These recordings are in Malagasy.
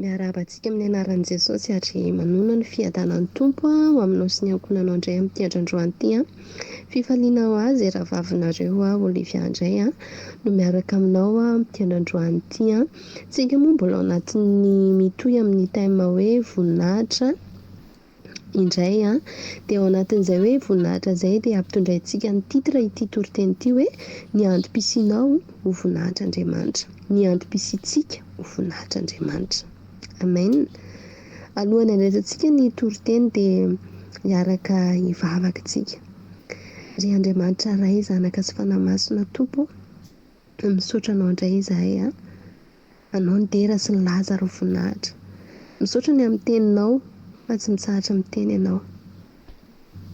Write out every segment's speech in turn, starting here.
Miarabantsika amin'ny anaran'i Jesosy ary manona ny fiadanan'ny tompo ho aminao sy ny ankonanao indray amin'ny ity androandro ity. Fifaliana ho azy raha vavinareo Olivia indray no miaraka aminao amin'ny androandro ity. Tsika moa mbola ao anatin'ny mitohy amin'ny thème hoe voninahitra indray dia ao anatin'izay hoe voninahitra izay dia ampitondraintsika ny titre ity toriteny ity hoe ny antom-pisianao ho voninahitran'Andriamanitra, ny antom-pisitsika ho voninahitran'Andriamanitra. Amen. Alohan'ny handraisantsika ny toriteny dia hiaraka hivavaka tsika. Ry Andriamanitra iray, zanaka sy fanahy masina Tompo, misaotra anao indray izahay anao ny dera sy ny Lazara ho voninahitra. Misaotra ny amin'ny teninao fa tsy mitsahatra miteny ianao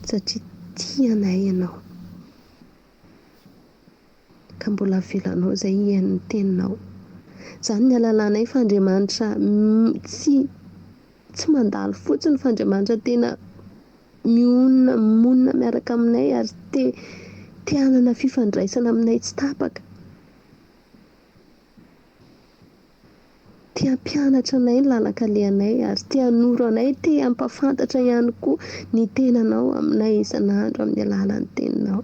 satria tianay ianao ka mbola avelanao izay hihain'ny teninao. Izany ny ahalalànay fa Andriamanitra tsy mandalo fotsiny fa Andriamanitra tena monina miaraka aminay ary te hanana fifandraisana aminay tsy tapaka. Te hampianatra anay ny lalakalehanay ary te hanoro anay, te hampafantatra ihany koa ny tenanao aminay isan'andro amin'ny alalan'ny teninao.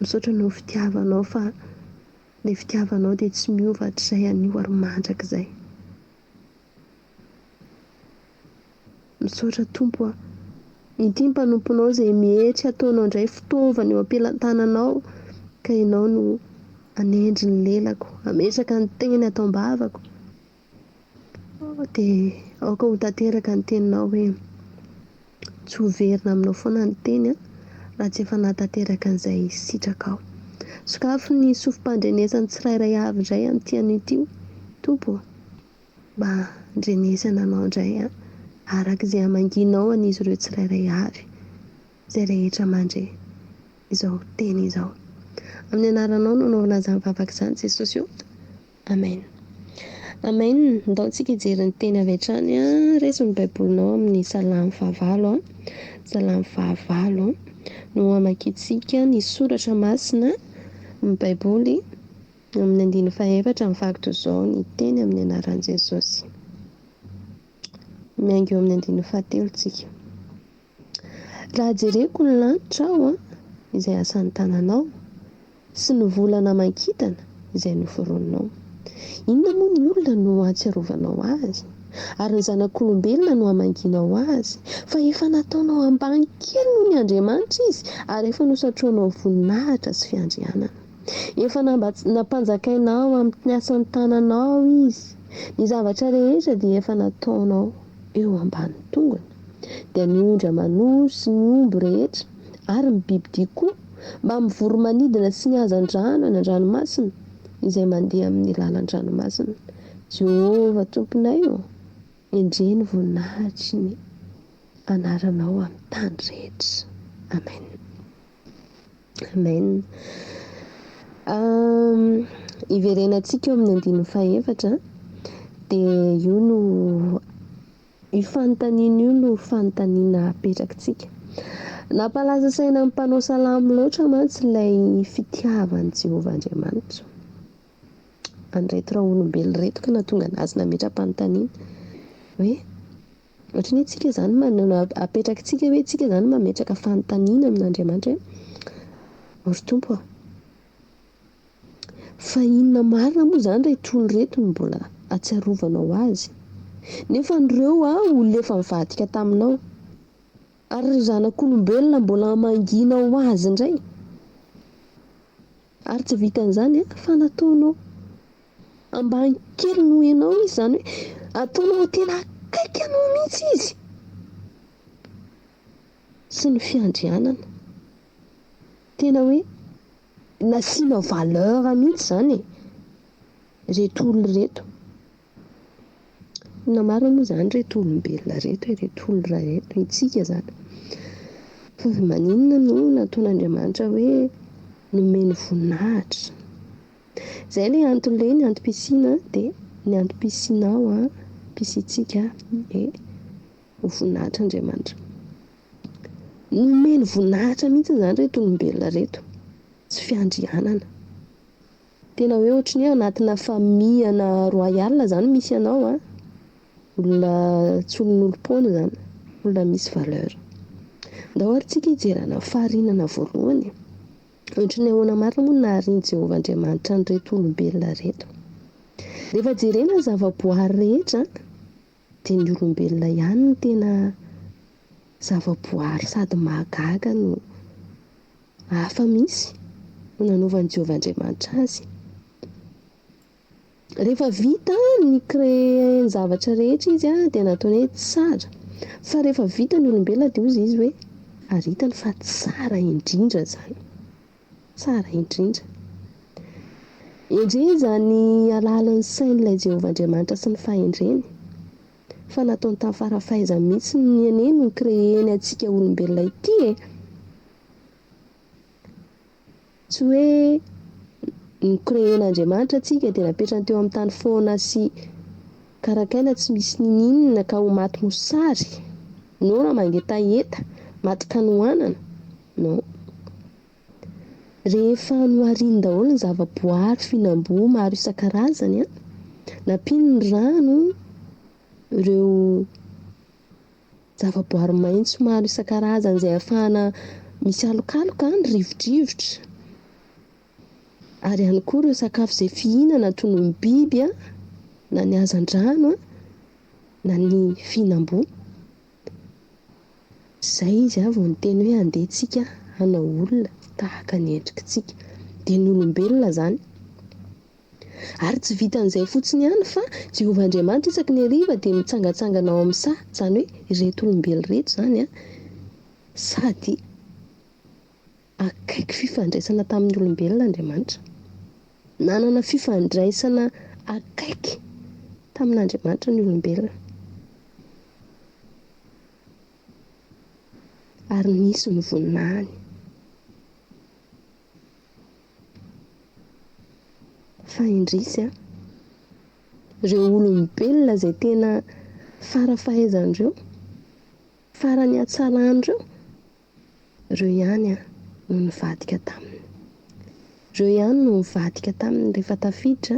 Misaotra anao fitiavanao fa ilay fitiavanao dia tsy miova hatr'izay anio ary mandraka izay. Misaotra Tompo ity mpanomponao izay mihetsy ataonao indray fitaovana eo am-pelantananao ka ianao no anendry ny lelako, ametraka ny teny atao am-bavako. Dia aoka ho tanteraka ny teninao hoe tsy ho verina aminao foana ny teny raha tsy efa nahatanteraka an'izay sitraka ao. Sokafo ny sofim-pandrenesan'ny tsirairay avy indray amin'ity an'ity Tompo, mba ndrenesana anao indray araka izay hamanginao an'izy ireo tsirairay avy izay rehetra mandre izao teny izao. Amin'ny anaranao no anaovana izany vavaka izany Jesosy io. Amen. Amen. Ndaontsika hijery ny teny avy hatrany reso ny baibolinao amin'ny Salamy 19. Salamy 19 no hamakiantsika ny soratra masina ny baiboly amin'ny 14 mivaky toy izao ny teny amin'ny anaran'i Jesosy. Miainga eo amin'ny 17 tsika. Raha jereko ny lanitra aho izay asan'ny tananao sy ny volana mankitana izay noforoninao. Inona moa ny olona no ahatsiarovanao azy ary ny zanak'olombelona no hamanginao azy, fa efa nataonao ambany kely noho ny Andriamanitra izy ary efa nosatroanao voninahitra sy fiandrianana. Efa nampanjakainao amin'ny asan'ny tananao izy. Ny zavatra rehetra dia efa nataonao eo ambany tongony. Dia ny ondry amanohy sy ny omby rehetra ary ny bibidia koa mba mivory manidina sy ny hazan-drano any an-dranomasina izay mandeha amin'ny lalan-dranomasina. Jehovah Tomponay endreny voninahitry ny anaranao amin'ny tany rehetra. Amen. Amen. Iverenantsika eo amin'ny 14 dia io no fanontaniana io no fanontaniana apetrakintsika. Nampalaza saina amin'ny mpanao salamo loatra mantsy ilay fitiavan'i Jehovah Andriamanitra. An'ireto raha olombelona reto ka nahatonga anazy nametra-panontaniana hoe ohatran'ny hoe tsika izany apetrakintsika hoe tsika izany mametraka fanontaniana amin'Andriamanitra hoe ry Tompo fa inona marina moa izany reto olona reto no mbola atsiarovanao azy nefa ireo olona efa mivadika taminao ary ry zanak'olombelona mbola hamanginao azy indray ary tsy vitan'izany fa nataonao ambany kely noho ianao izy, izany hoe ataonao tena akaiky anao mihitsy izy sy ny fiandrianana tena hoe nasiana valeur mihitsy izany reto olona reto. Na marina moa izany reto olombelona reto, reto olona reto itsika izany fa maninona no nataon'Andriamanitra hoe nomeny voninahitra Zay ilay antony le ny antom-pisiana dia ny antom-pisianao a mpisitsika ho voninahitra Andriamanitra. Nomeny voninahitra mihitsy zany reto olombelona reto, tsy fiandrianana. Tena hoe ohatra ny hoe anatina famille-na royal zany misy ianao a, olona tsy olon'olom-paona zany, olona misy valeur. Ndao ary tsika hijerana faharinana voalohany. Ohatra ny ahoana marina moa naharian'i Jehovah Andriamanitra an'ireto olombelona reto. Rehefa jerena ny zavaboary rehetra dia ny olombelona ihany no tena zavaboary sady mahagaga no hafa misy no nanaovan'i Jehovah Andriamanitra azy. Rehefa vita ny créer ny zavatra rehetra izy dia nataony hoe tsara. Fa rehefa vita ny olombelona dia hoy izy hoe haritany fa tsara indrindra zany. Tsara indrindra. Indrindra ny alalan'ny sain'ilay Jehovah Andriamanitra sy ny fahendreny. Fa nataony tamin'ny fara-fahaizany mihitsy ny ane no créer-ny antsika olombelona ity e. Tsy hoe ny créer-n'Andriamanitra antsika dia napetrany teo amin'ny tany foana sy karakaina tsy misy ninina ka ho maty mosary. No na mangetaheta, maty ka nohanana. No. Rehefa nohariany daholo ny zavaboary fihinam-boa maro isan-karazany a, nampiany ny rano, ireo zavaboary maitso maro isan-karazany izay ahafahana misy alokaloka ny rivodrivotra. Ary ihany koa ireo sakafo izay fihinana toy ny biby a, na ny hazan-drano a, na ny fihinam-boa. Izay izy vao niteny hoe andehantsika hanao olona tahaka ny endrikantsika. Dia ny olombelona zany. Ary tsy vitan'izay fotsiny ihany fa Jehovah Andriamanitra isaky ny hariva dia mitsangatsangana ao amin'ny saha. Izany hoe ireto olombelona reto zany a, sady akaiky fifandraisana tamin'ny olombelona Andriamanitra. Nanana fifandraisana akaiky tamin'Andriamanitra ny olombelona. Ary nisy ny voninahiny. Fa indrisy ireo olombelona izay tena fara-fahaizandreo, farany hatsaran'ireo, ireo ihany no nivadika taminy. Ireo ihany no nivadika taminy rehefa tafiditra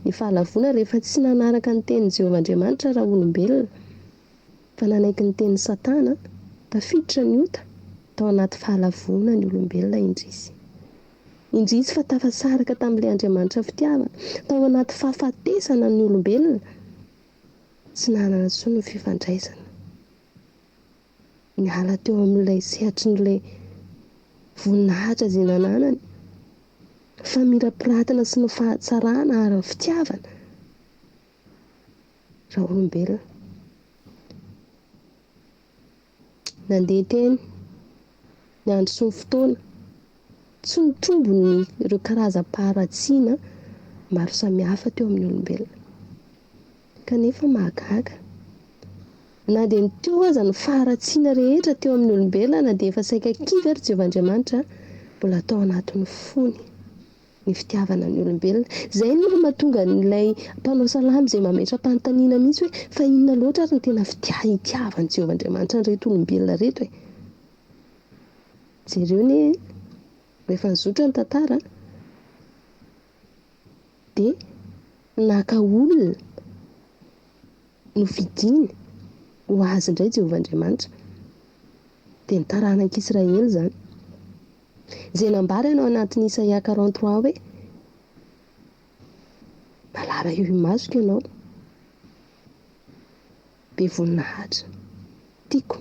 ny fahalavona rehefa tsy nanaraka ny tenin'i Jehovah Andriamanitra raha olombelona, fa nanaiky ny tenin'i Satana, tafiditra ny ota tao anaty fahalavona ny olombelona indrisy. Indrisy fa tafasaraka tamin'ilay Andriamanitra fitiavana, tao anaty fahafatesana ny olombelona, tsy nanana intsony ny fifandraisana. Niala teo amin'ilay sehatry n'ilay voninahitra izay nananany, famirapiratana sy ny fahatsarana ary ny fitiavana raha olombelona. Nandeha teny ny andro sy ny fotoana, tsy nitombo ny ireo karazam-paharatsiana maro samihafa teo amin'ny olombelona. Kanefa mahagaga. Na dia ny teo aza ny faharatsiana rehetra teo amin'ny olombelona na dia efa saika kivy ary Jehovah Andriamanitra, mbola atao anatin'ny fony ny fitiavana ny olombelona. Izay no mahatonga n'ilay mpanao salamy izay mametra-panontaniana mihitsy hoe fa inona loatra ary ny tena hitiavan'i Jehovah Andriamanitra an'ireto olombelona reto e. Jereo ne rehefa nizotra ny tantara dia naka olona no vidiany ho azy indray Jehovah Andriamanitra. Dia nitaranan'Israely izany. Izay nambara ianao anatin'ny Isaia 43 hoe mahalara io imasoko ianao, be voninahitra, tiako.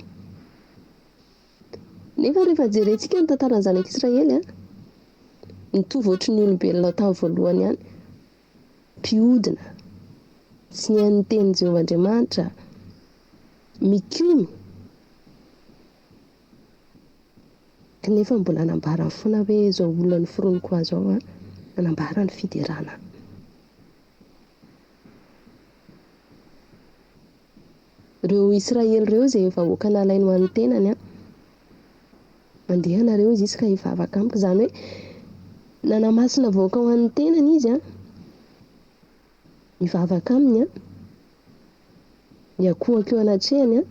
Nefa rehefa jerentsika ny tantaran'ny zanak'Israely nitovy ohatry ny olombelona tamin'ny voalohany ihany, mpihodina, tsy nihaino ny tenin'i Jehovah Andriamanitra, mikomy. Kanefa mbola nambarany foana hoe izao olona noforoniko azy ao nanambara ny fiderana. Ireo Israely ireo izay vahoaka nalainy ho an'ny tenany mandeha nareo izy isaka hivavaka amiko, izany hoe nanamasina vaoaka ho an'ny tenany izy a, mivavaka aminy a, hiakohaka eo anatrehany a,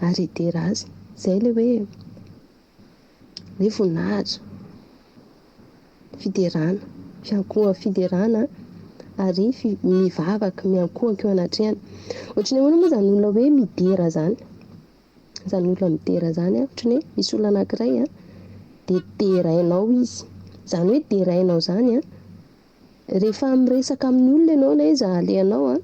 ary hidera azy. Izay ilay hoe voninahitra, fiderana, fiderana ary mivavaka, miankohaka eo anatrehany. Ohatran'ny ahoana moa izany olona hoe midera izany, izany olona midera izany a, ohatran'ny hoe misy olona anankiray a, dia derainao izy. Izany hoe derainao izany a, rehefa miresaka amin'ny olona ianao na izy alehanao a,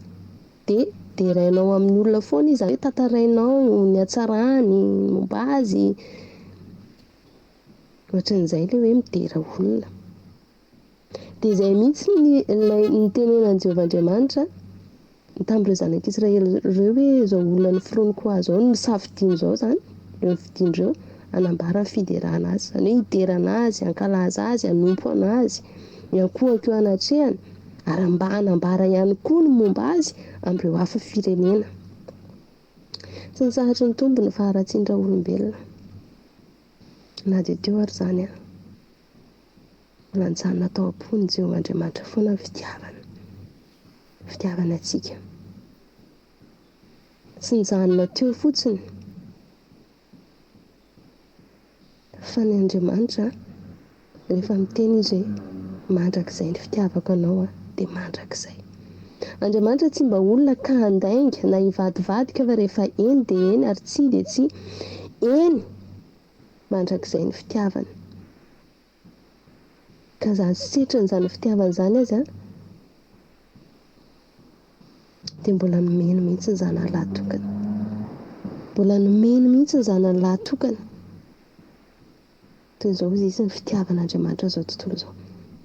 dia derainao amin'ny olona foana izy, hoe tantarainao ny hatsarany, momba azy, ohatran'izay ilay hoe midera olona. Dia izay mihitsy ny tenenan'i Jehovahandriamanitra tamin'ireo zanak'Israely ireo hoe izao olona noforonika ho azy izao, nisafidiany izao izany, ireo fidin-dreo hanambara ny fiderana azy, izany hoe hiderana azy, hankalaza azy, hanompo anazy, hiankohaka eo anatrehany, ary mba hanambara ihany koa ny momba azy amin'ireo hafa firenena. Tsy ny sahatry ny tombony fa haratsindra olombelona. Na dia teo ary izany a, lanjanina tao am-pon'i Jehovahandriamanitra foana ny fitiavana antsika. Tsy nijanona teo fotsiny fa ny Andriamanitra rehefa miteny izy hoe mandrakizay ny fitiavako anao a, dia mandrakizay. Andriamanitra tsy mba olona ka handainga na hivadivadika fa rehefa eny dia eny ary tsy dia tsy eny, mandrakizay ny fitiavana. Ka izany setra n'izany fitiavana izany azy a, dia mbola nomeny mihitsy ny zanany lahatokana. Mbola nomeny mihitsy ny zanany lahatokana. Toy izao izy ny fitiavan'Andriamanitra izao tontolo izao.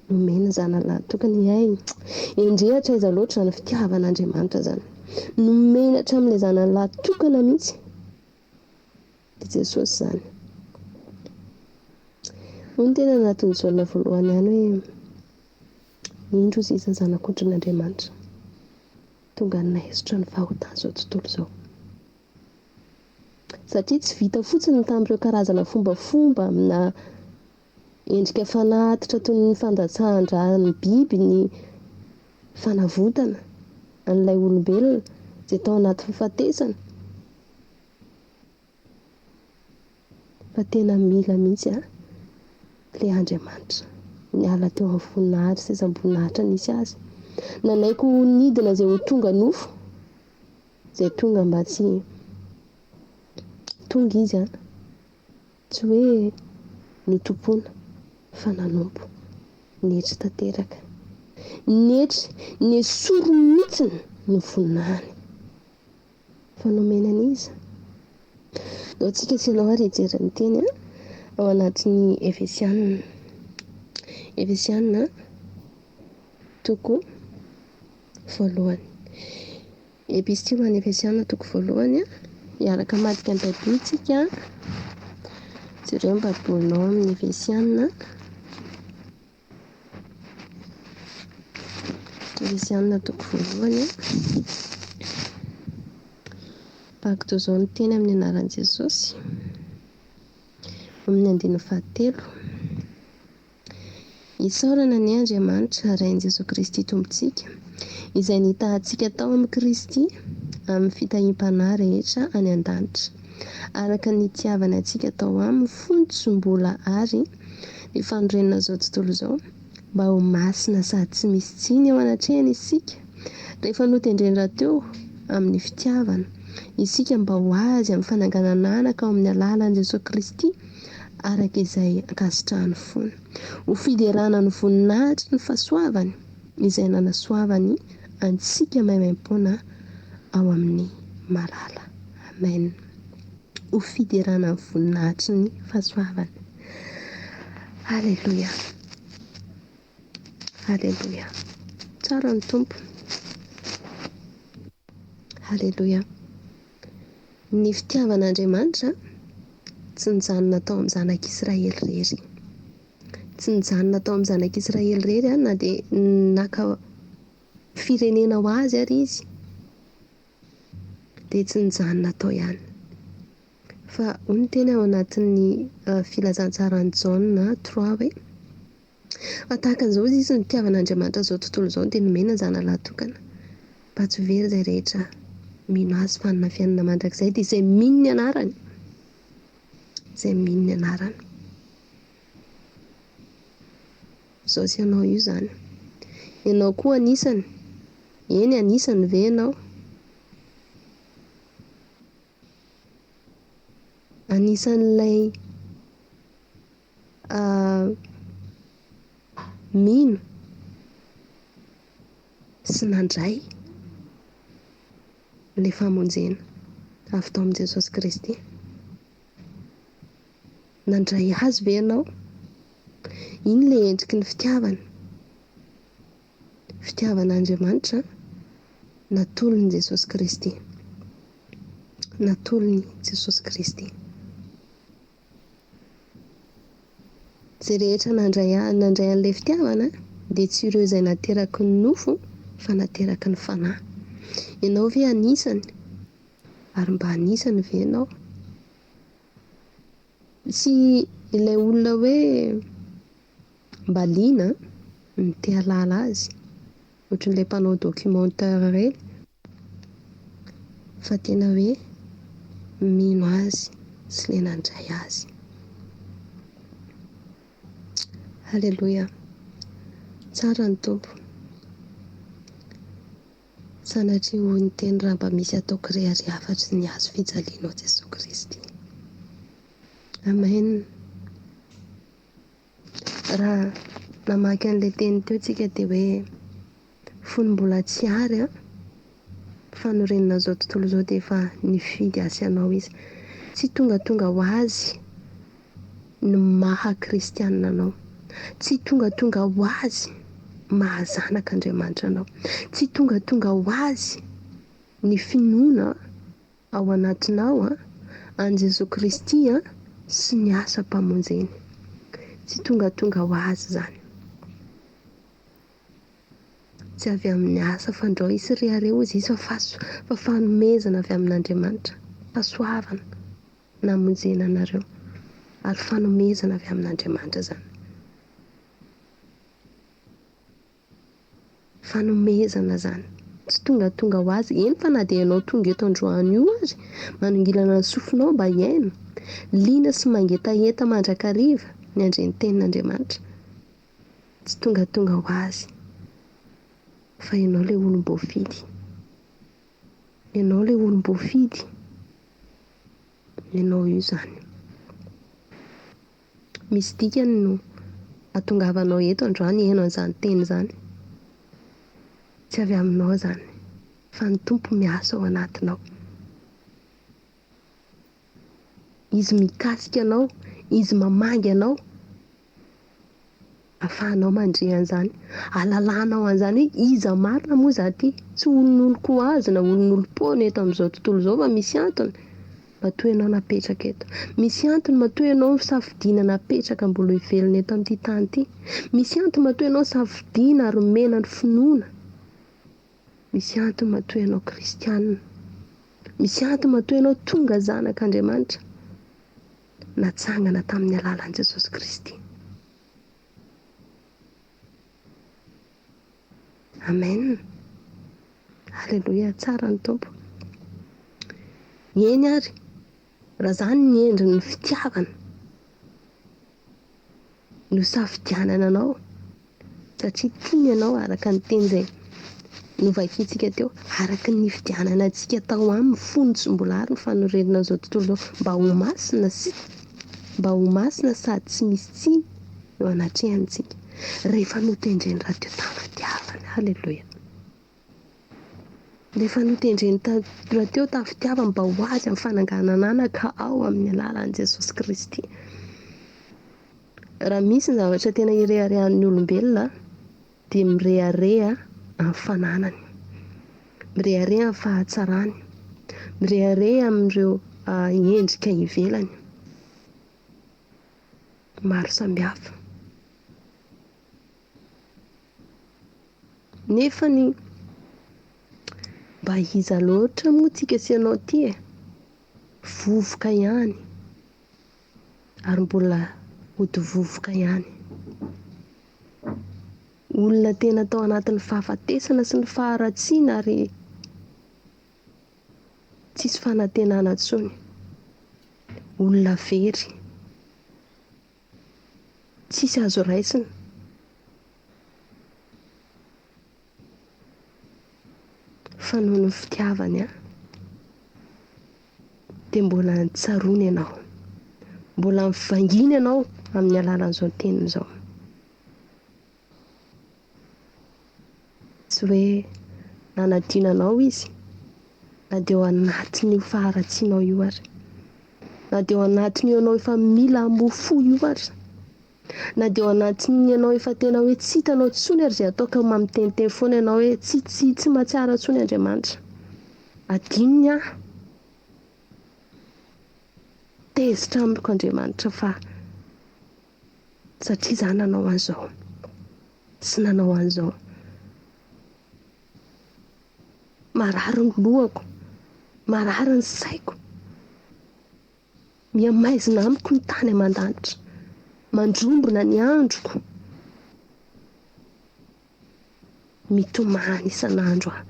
Nomeny ny zanany lahatokana, endrehatra aiza loatra izany fitiavan'Andriamanitra izany. Nomeny hatramin'ilay zanany lahatokana mihitsy. Dia Jesosy izany. Hoy ny tena anatin'ny Jaona voalohany ihany hoe indro izy ny zanak'Andriamanitra. Tonga naisotra ny fahotana izao tontolo izao. Satria tsy vita fotsiny tamin'ireo karazana fombafomba na endrika fanatitra toy ny fandatsahan-dran'ny biby, ny fanavotana an'ilay olombelona izay tao anaty fifatesana. Fa tena mila mihitsy ilay Andriamanitra niala teo amin'ny voninahitra, sezam-boninahitra nisy azy. Nanaiko nidina izay ho tonga nofo, izay tonga mba tsy tonga izy tsy hoe notompoana fa nanompo, netra tanteraka, nesoro mihitsy ny voninahiny fa nomenana izy. Ao antsika sy ianao ary hijery ny teny ao anatin'ny Efesianina toko voalohany. Epistily ho an'ny Efesianina toko voalohany hiaraka madika ny Baiboly isika. Jereo ny Baibolinao amin'ny Efesianina. Efesianina toko voalohany. Pakto izao ny teny amin'ny anaran'i Jesosy. Amin'ny andininy fahatelo. Isaorana ny Andriamanitra rain'i Jesosy Kristy tompontsika, izay nitahantsika tao amin'ny Kristy amin'ny fitahiam-panahy rehetra any an-danitra, araka ny itiavana antsika tao amin'ny fontsom-bola ary ny fanorenana izao tontolo izao, mba ho masina sady tsy misy tsiny ao anatrehany isika, rehefa notendrena teo amin'ny fitiavana, isika mba ho azy amin'ny fananganana anaka ao amin'ny alalan'i Jesosy Kristy, araka izay ankasitrahany foana, ho fiderana ny voninahitra ny fahasoavany, izay nanasoavany antsika maimaim-poana ao amin'ny malala. Amen. Ho fiderana ny voninahitra ny fahasoavany. Halleluja. Halleluja. Tsara ny tompo. Halleluja. Ny fitiavan'Andriamanitra tsy nijanona tao amin'ny zanak'Israely rery. Tsy nijanona tao amin'ny zanak'Israely rery na dia naka firenena ho azy ary izy, dia tsy nijanona tao ihany. Fa hoy ny teny ao anatin'ny filazantsarany Jaona 3 hoe Tahaka an'izao izy ny itiavan'Andriamanitra zao tontolo izao dia nomena zanalahy tokana. Mba tsy very izay rehetra mino azy fanina fiainana mandrakizay dia izay mino ny anarany. Izay mino ny anarany. Izao sy ianao io izany. Ianao koa anisany. Eny anisany ve ianao? Anisan'ilay mino sy nandray ilay famonjena avy tao amin'i Jesosy Kristy. Nandray azy ve ianao? Iny ilay endriky ny fitiavana. Fitiavan'Andriamanitra natolon'i Jesosy Kristy. Natolon'i Jesosy Kristy. Izay rehetra nandray an'ilay fitiavana dia tsy ireo izay nateraky ny nofo fa nateraky ny fanahy. Ianao ve anisany? Ary mba anisany ve ianao? Tsy ilay olona hoe mba liana ny te halala azy, ohatran'ilay mpanao documentaire ireny, fa tena hoe mino azy sy ilay nandray azy. Halleloja. Tsara ny Tompo. Sanatria hoy ny teny raha mba misy ataoko reharehafatry ny azo fijalianao Jesosy Kristy. Amen. Raha namaky an'ilay teny teo tsika dia hoe fony mbola tsy ary fanorenana izao tontolo izao dia efa nifidy asianao izy. Tsy tonga ho azy ny maha kristianina anao. Tsy tonga ho azy mahazanak'Andriamanitra anao. Tsy tonga ho azy ny finoana ao anatinao an Jesosy Kristy sy ny asa mpamonjeny. Tsy tonga ho azy izany. Tsy avy amin'ny asa fandrao isy rehareo izy fa fanomezana avy amin'Andriamanitra. Fahasoavana namonjena anareo ary fanomezana avy amin'Andriamanitra izany. Fanomezana izany. Tsy tonga ho azy. Eny fa na dia ianao tonga eto androany io ary manongilana ny sofinao mba hiaino. Liana sy mangetaheta mandrakariva ny andreny tenin'Andriamanitra. Tsy tonga ho azy. Fa ianao ilay olom-boafidy. Ianao ilay olom-boafidy. Ianao io izany. Misy dikany no ahatongavanao eto androany hiaino an'izany teny izany. Tsy avy aminao izany, fa ny Tompo miasa ao anatinao. Izy mikasika anao, izy mamangy anao, ahafahanao mandre an'izany. Alalanao an'izany hoe iza marina moa izaho ty, tsy olon'oloko azy na olon'olom-pony eto amin'izao tontolo izao fa misy antony matoa ianao napetraka eto. Misy antony matoa ianao safidiana napetraka mbola hivelona eto amin'ity tany ity. Misy antony matoa ianao safidiana ary omena ny finoana. Misy antony matoa ianao kristianina. Misy antony matoa ianao tonga zanak'Andriamanitra. Natsangana tamin'ny alalan'i Jesosy Kristy. Amen. Halleluja. Tsara ny Tompo. Eny ary. Raha zany ny endriny ny fitiavana. No safidianana anao. Satria tiany ianao araka ny teny izay novakintsika teo. Araka ny fidianana antsika tao aminy fony tsy mbola ary ny fanorenana izao tontolo izao. Mba ho masina sady tsy misy tsiny eo anatrehantsika. Rehefa notendreny raha teo tamin'ny fitiavana. Halleluja. Rehefa notendreny raha teo tamin'ny fitiavana mba ho azy amin'ny fananganana anaka ao amin'ny alalan'i Jesosy Kristy. Raha misy ny zavatra tena ireharehan'ny olombelona dia mireharea amin'ny fananany. Mireharea amin'ny fahatsarany. Mireharea amin'ireo endrika ivelany. Maro samihafa. Nefa ny mba iza loatra moa tsika sy ianao ty vovoka ihany. Ary mbola hody vovoka ihany. olona tena tao anatin'ny fahafatesana sy ny faharatsiana ary tsisy fanantenana intsony. Olona very, tsisy azo raisina. Fa noho ny fitiavany dia mbola nitsarony ianao, mbola mivangina ianao amin'ny alalan'izao teniny izao. Tsy hoe nanadinanao izy, na dia ao anatin'io faharatsianao io ary, na dia ao anatin'io ianao efa mila hamofo io ary, na dia ao anatin'ny ianao efa tena hoe tsy hitanao intsony ary izay atao ka mamiteniteny foana ianao hoe tsy mahatsiaro intsony Andriamanitra. Adinony tezitra amiko Andriamanitra fa satria izaho nanao an'izao sy nanao an'izao. Marary ny lohako, marary ny saiko, miamaizina amiko ny tany aman-danitra, mandrombona ny androko, mitomany isan'andro aho.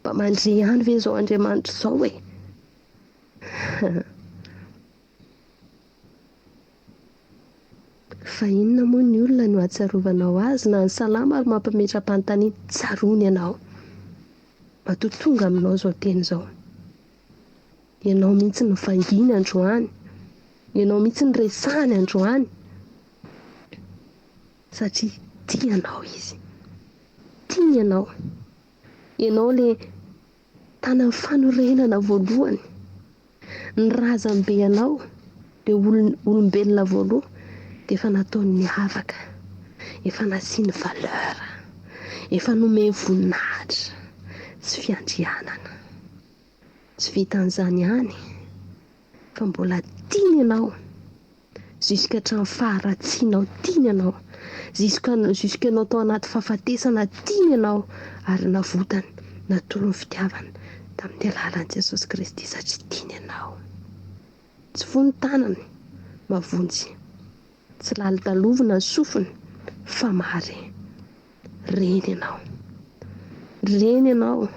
Mba mandre ihany ve izao Andriamanitra izao e? Fa inona moa ny olona no ahatsiarovanao azy na ny salama ary mampimetra-panontaniana? Tsarony ianao, matoa tonga aminao izao teny izao. Ianao mihitsy ny vanginy androany, ianao mihitsy ny resahany androany, satria tianao izy, tiany ianao. Ianao ilay tany amin'ny fanorenana voalohany, ny razam-be ianao, dia olombelona voaloha, dia efa nataony niavaka, efa nasiany valeur, efa nomeny voninahitra sy fiandrianana. Tsy vitan'izany ihany fa mbola tiany ianao, jusqu'à hatramin'ny faharatsianao tiany ianao, jusqu'à ianao tao anaty fahafatesana tiany ianao, ary navotany, natoro ny fitiavana tamin'ny alalan'i Jesosy Kristy satria tiany ianao. Tsy fony tanany mavonjy, tsy lali-dalovina ny sofiny fa mare. Reny ianao, reny ianao,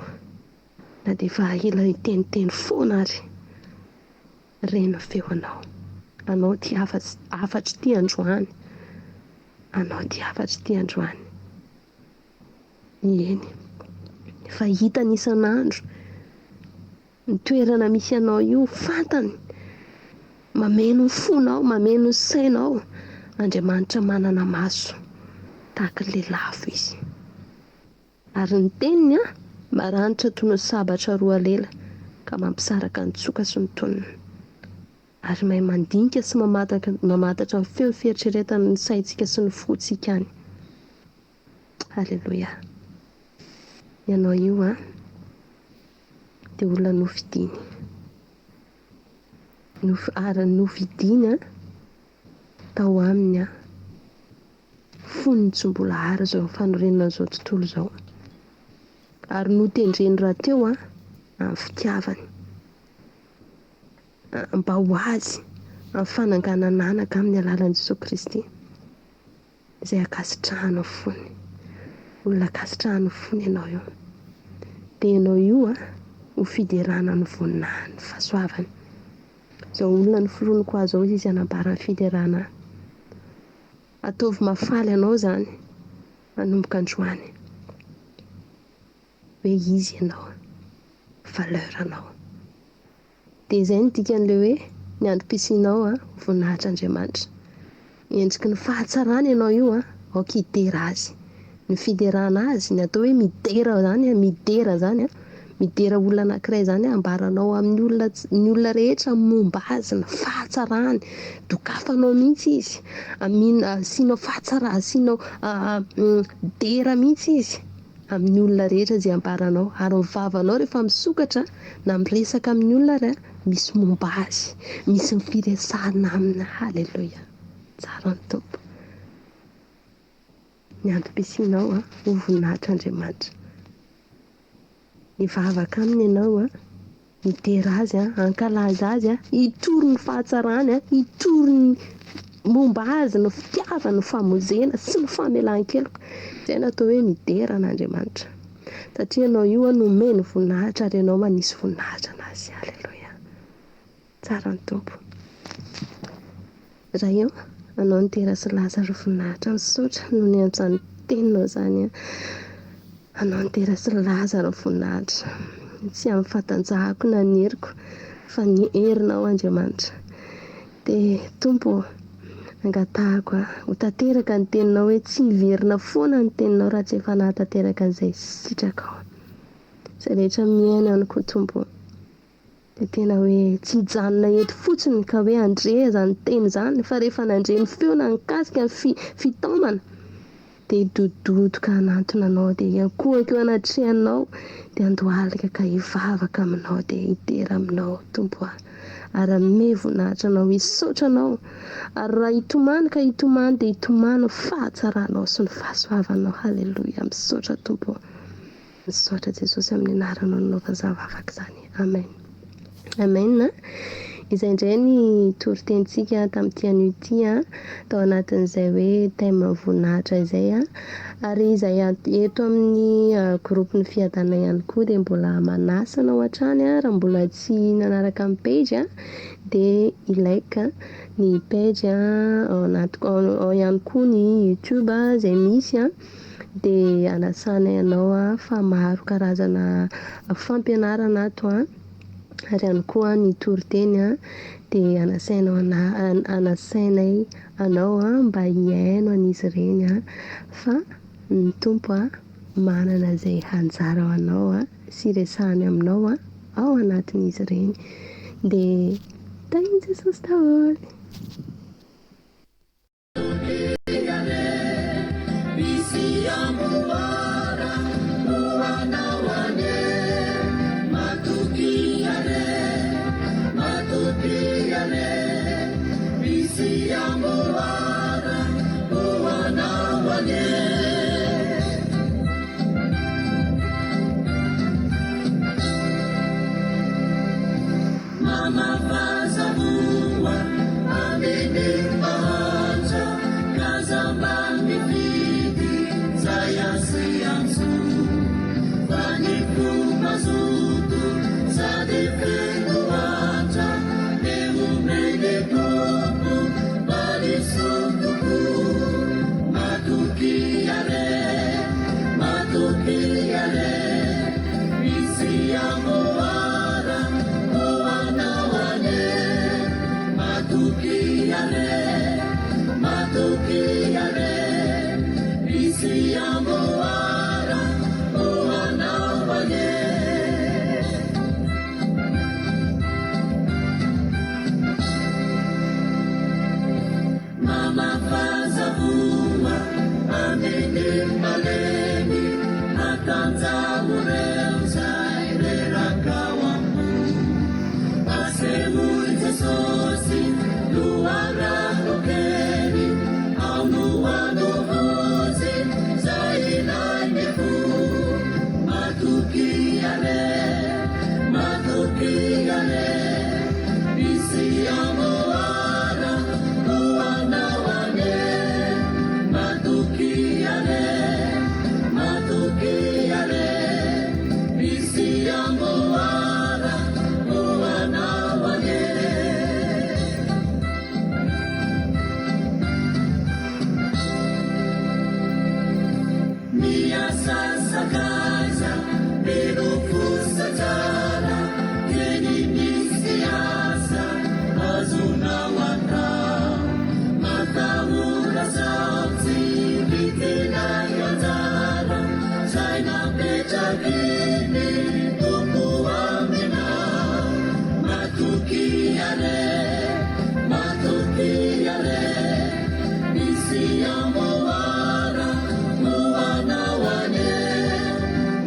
na dia efa ela iteniteny foana ary, reny ny feonao. Anao ty afatry ty androany, anao ty afatry ty androany. Eny, fa hitany isan'andro, ny toerana misy anao io fantany, mameno ny fonao, mameno ny sainao. Andriamanitra manana maso tahaka ilay lafo izy, ary ny teniny maranitra toy ny sabatra roa lela ka mampisaraka ny tsoka sy ny tonony, ary mahay mandinika sy mamatatra ny feo fieritreretan'ny saintsika sy ny fontsika any. Halleloja. Ianao io dia olona novidiny, ary novidiny tao aminy fonony tsy mbola ary izao fanorenana izao tontolo izao, ary notendreny rahateo amin'ny fitiavany, mba ho azy amin'ny fananganana anaka amin'ny alalan'i Jesosy Kristy, izay akasitrahana fony. Olona akasitrahana fony ianao io, dia ianao io ho fiderana ny voninahiny fahasoavany. Izao olona ny fironiko azy izao izy hanambarany fiderana. Ataovy mafaly ianao izany manomboka androany, hoe izy ianao, valeur anao. Dia izay no dikan'ilay hoe ny androm-pisianao voninahitran'Andriamanitra. Endriky ny fahatsarana ianao io aoka hidera azy. Ny fiderana azy, ny atao hoe midera zany, midera zany, midera olona anankiray zany ambaranao amin'ny ny olona rehetra momba azy, ny fahatsarany, dokafanao mihitsy izy, asianao fahatsarana, asianao dera mihitsy izy amin'ny olona rehetra izay ambaranao, ary ny vavanao rehefa misokatra na miresaka amin'ny olona ary misy momba azy, misy ny firesahana aminy. Halleloja, tsara ny tompo. Ny androm-pisianao ho voninahitr'Andriamanitra. Hivavaka aminy ianao midera azy, hankalaza azy, hitoro ny fahatsarany, hitoro ny momba azy no fitiavana, no famozena sy ny famelan-keloka, izay natao hoe midera an'Andriamanitra. Satria ianao io nomeny voninahitra ary ianao manisy voninahitra anazy. Alleloia. Tsara ny tompo. Raha eo, anao nitera sy Lazaro voninahitra misaotra noho ny an'izany teninao izany. Anao nitera sy Lazaro voninahitra. Tsy amin'ny fahatanjahako na ny heriko fa ny herinao Andriamanitra. Dia tompo, angatahako ho tanteraka ny teninao hoe tsy hiverina foana ny teninao raha tsy efa nahatanteraka an'izay sitraka ao. Izay rehetra miaina ihany koa tompo. Dia tena hoe tsy hijanona eto fotsiny ka hoe handre izany teny izany, fa rehefa nandre ny feona nikasika ny fitaomana dia hidododoka hanantona anao, dia hiankohaka eo anatrehannao, dia handohalika ka hivavaka aminao, dia hidera aminao tompo ary hanome voninahitra anao, hisaotra anao, ary raha hitomany ka hitomany dia hitomany fahatsaranao sy ny fahasoavanao. Halleloia. Misaotra tompo, misaotra Jesosy amin'ny anaranao nanaova zavavaka izany. Amen. Amen. Izay indray ny toritentsika tamin'ity anio ity tao anatin'izay hoe thème voninahitra izay ary izay eto amin'ny groupe-ny fiadana ihany koa dia mbola manasa anao hatrany raha mbola tsy nanaraka amin'ny page dia ilaika ny page ao ihany koa ny YouTube izay misy dia anasana ianao fa maro karazana fampianarana ato ary ihany koa ny toriteny dia anasainay anao mba hiaino an'izy ireny fa ny tompo manana izay hanjara ao anao sy resahany aminao ao anatin'izy ireny. Dia tahiny Jesosy daholo.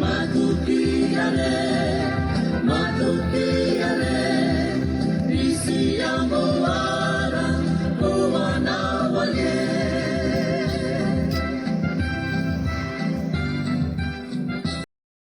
Matukiale